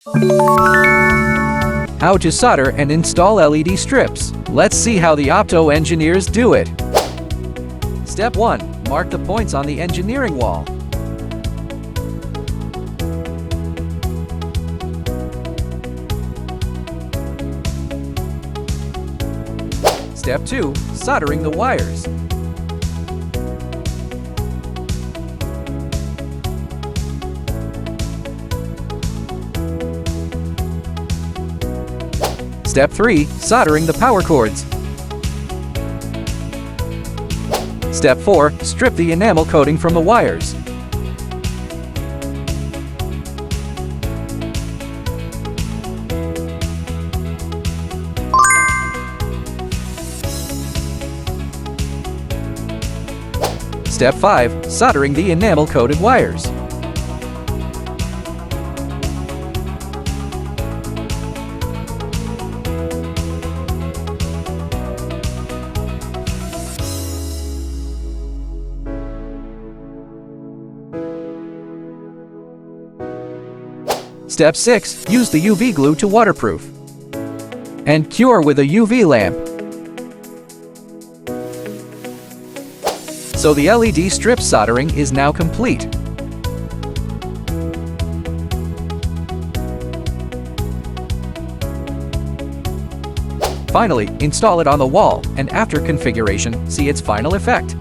How to solder and install LED strips. Let's see how the Opto engineers do it. Step 1. Mark the points on the engineering wall. Step 2. Soldering the wires. Step 3. Soldering the power cords. Step 4. Strip the enamel coating from the wires. Step 5. Soldering the enamel-coated wires. Step 6. Use the UV glue to waterproof. And cure with a UV lamp. So the LED strip soldering is now complete. Finally, install it on the wall, and after configuration, see its final effect.